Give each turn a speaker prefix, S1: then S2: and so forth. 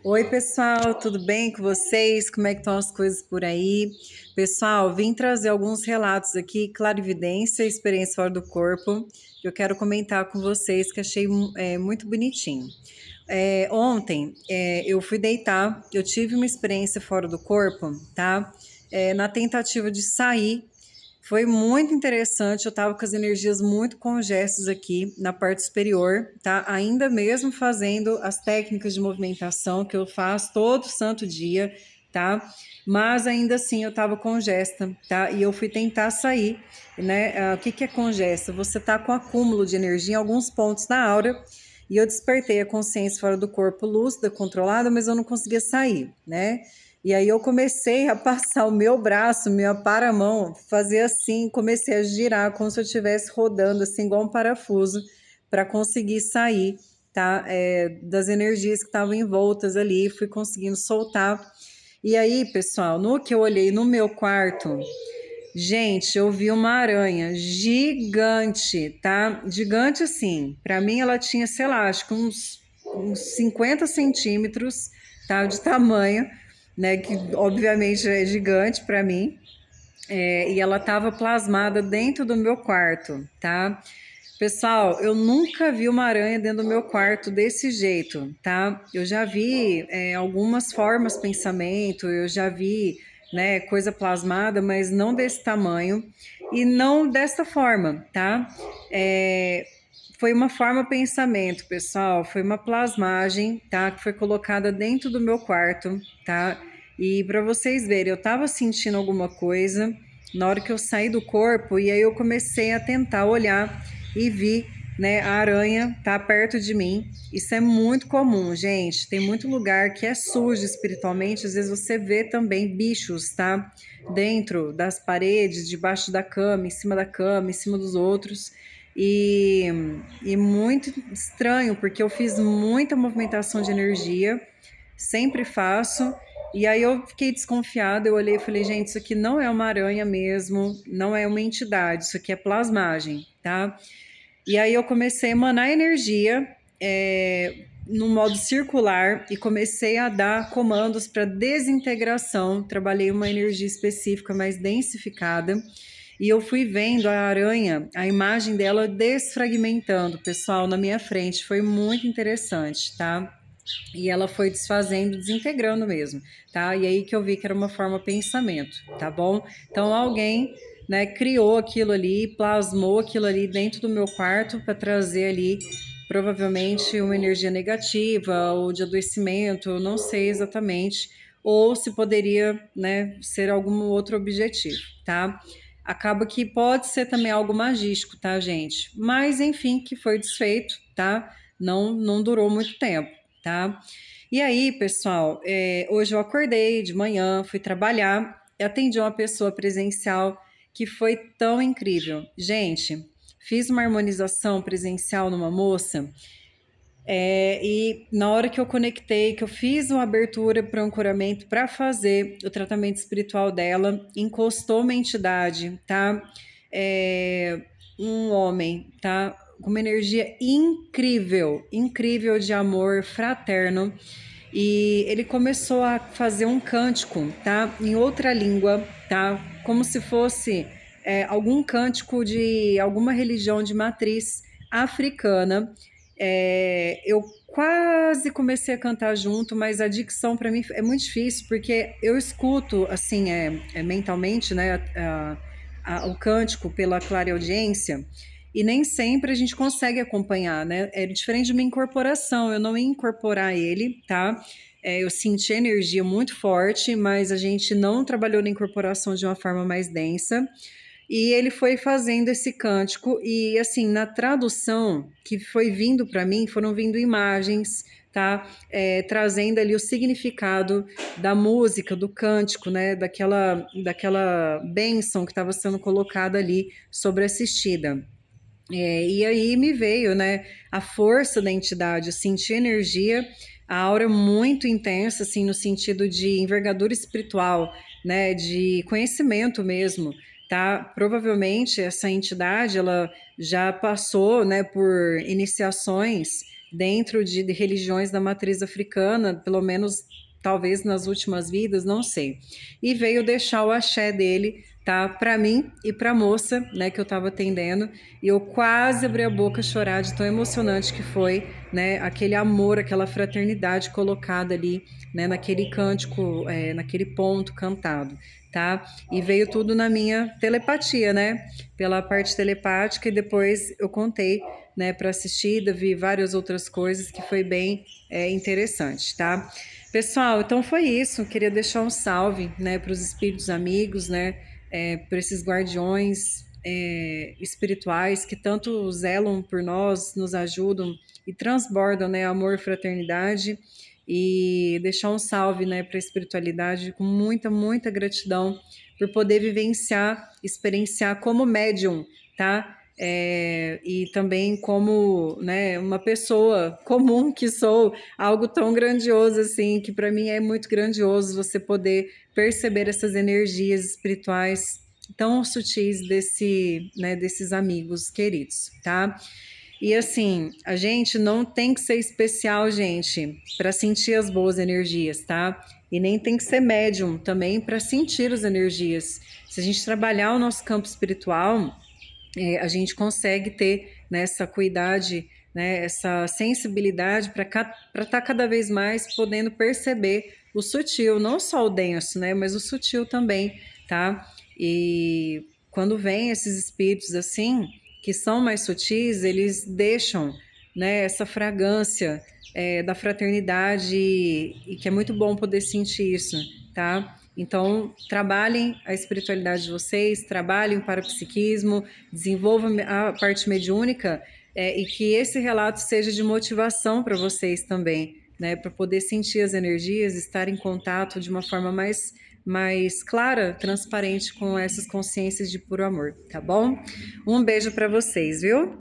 S1: Oi, pessoal, tudo bem com vocês? Como é que estão as coisas por aí? Pessoal, vim trazer alguns relatos aqui, clarividência, experiência fora do corpo, que eu quero comentar com vocês, que achei muito bonitinho. Ontem, eu fui deitar, eu tive uma experiência fora do corpo, tá? Na tentativa de sair, foi muito interessante. Eu estava com as energias muito congestas aqui na parte superior, tá? Ainda mesmo fazendo as técnicas de movimentação que eu faço todo santo dia, tá? Mas ainda assim eu estava congesta, tá? E eu fui tentar sair, né? O que que é congesta? Você tá com acúmulo de energia em alguns pontos da aura. E eu despertei a consciência fora do corpo, lúcida, controlada, mas eu não conseguia sair, né? E aí eu comecei a passar o meu braço, minha paramão, fazer assim, comecei a girar como se eu estivesse rodando assim igual um parafuso para conseguir sair, tá? Das energias que estavam envoltas ali, fui conseguindo soltar. E aí, pessoal, no que eu olhei no meu quarto, gente, eu vi uma aranha gigante, tá? Gigante assim. Para mim, ela tinha, sei lá, acho que uns 50 centímetros, tá? De tamanho, né? Que obviamente é gigante para mim. E ela estava plasmada dentro do meu quarto, tá? Pessoal, eu nunca vi uma aranha dentro do meu quarto desse jeito, tá? Eu já vi algumas formas pensamento, eu já vi, né, coisa plasmada, mas não desse tamanho e não dessa forma, tá? É, Foi uma forma pensamento, pessoal, foi uma plasmagem, tá? Que foi colocada dentro do meu quarto, tá? E para vocês verem, eu tava sentindo alguma coisa na hora que eu saí do corpo e aí eu comecei a tentar olhar e vi, né, a aranha tá perto de mim. Isso é muito comum, gente. Tem muito lugar que é sujo espiritualmente. Às vezes você vê também bichos, tá? Dentro das paredes, debaixo da cama, em cima dos outros. E, e muito estranho, porque eu fiz muita movimentação de energia, sempre faço. E aí eu fiquei desconfiada, eu olhei e falei, gente, isso aqui não é uma aranha mesmo, não é uma entidade, isso aqui é plasmagem, tá? E aí eu comecei a emanar energia no modo circular e comecei a dar comandos para desintegração. Trabalhei uma energia específica mais densificada e eu fui vendo a aranha, a imagem dela desfragmentando, pessoal, na minha frente. Foi muito interessante, tá? E ela foi desfazendo, desintegrando mesmo, tá? E aí que eu vi que era uma forma pensamento, tá bom? Então alguém, né, criou aquilo ali, plasmou aquilo ali dentro do meu quarto para trazer ali provavelmente uma energia negativa ou de adoecimento, não sei exatamente, ou se poderia, né, ser algum outro objetivo, tá? Acaba que pode ser também algo magístico, tá, gente? Mas enfim, que foi desfeito, tá? Não durou muito tempo, tá? E aí, pessoal, hoje eu acordei de manhã, fui trabalhar, atendi uma pessoa presencial que foi tão incrível. Gente, fiz uma harmonização presencial numa moça, e na hora que eu conectei, que eu fiz uma abertura para um curamento para fazer o tratamento espiritual dela, encostou uma entidade, tá? É, um homem, tá? Com uma energia incrível, incrível de amor fraterno. E ele começou a fazer um cântico, tá? Em outra língua, tá? Como se fosse algum cântico de alguma religião de matriz africana. Eu quase comecei a cantar junto, mas a dicção para mim é muito difícil, porque eu escuto, assim, mentalmente, né, o cântico pela clareaudiência, e nem sempre a gente consegue acompanhar, né? É diferente de uma incorporação, eu não ia incorporar ele, tá? Eu senti energia muito forte, mas a gente não trabalhou na incorporação de uma forma mais densa. E ele foi fazendo esse cântico, e assim, na tradução que foi vindo para mim, foram vindo imagens, tá? Trazendo ali o significado da música, do cântico, né? Daquela bênção que estava sendo colocada ali sobre a assistida. E aí me veio, né, a força da entidade, eu senti energia, a aura muito intensa, assim, no sentido de envergadura espiritual, né, de conhecimento mesmo, tá? Provavelmente essa entidade, ela já passou, né, por iniciações, dentro de religiões da matriz africana, pelo menos talvez nas últimas vidas, não sei. E veio deixar o axé dele, tá, para mim e para a moça, né, que eu estava atendendo, e eu quase abri a boca a chorar de tão emocionante que foi, né, aquele amor, aquela fraternidade colocada ali, né, naquele cântico, naquele ponto cantado, tá? E veio tudo na minha telepatia, né? Pela parte telepática, e depois eu contei, né, para assistida, vi várias outras coisas que foi bem interessante, tá? Pessoal, então foi isso. Queria deixar um salve, né, para os espíritos amigos, né, para esses guardiões espirituais que tanto zelam por nós, nos ajudam e transbordam, né, amor, fraternidade, e deixar um salve, né, para a espiritualidade com muita, muita gratidão por poder vivenciar, experienciar como médium, tá? E também como, né, uma pessoa comum que sou, algo tão grandioso assim, que para mim é muito grandioso você poder perceber essas energias espirituais tão sutis desses amigos queridos, tá? E assim, a gente não tem que ser especial, gente, para sentir as boas energias, tá? E nem tem que ser médium também para sentir as energias. Se a gente trabalhar o nosso campo espiritual, a gente consegue ter, né, essa acuidade, né, essa sensibilidade para estar cada vez mais podendo perceber o sutil, não só o denso, né, mas o sutil também, tá? E quando vem esses espíritos assim, que são mais sutis, eles deixam, né, essa fragrância da fraternidade, e que é muito bom poder sentir isso, tá? Então, trabalhem a espiritualidade de vocês, trabalhem o parapsiquismo, desenvolvam a parte mediúnica, e que esse relato seja de motivação para vocês também, né? Para poder sentir as energias, estar em contato de uma forma mais clara, transparente com essas consciências de puro amor, tá bom? Um beijo para vocês, viu?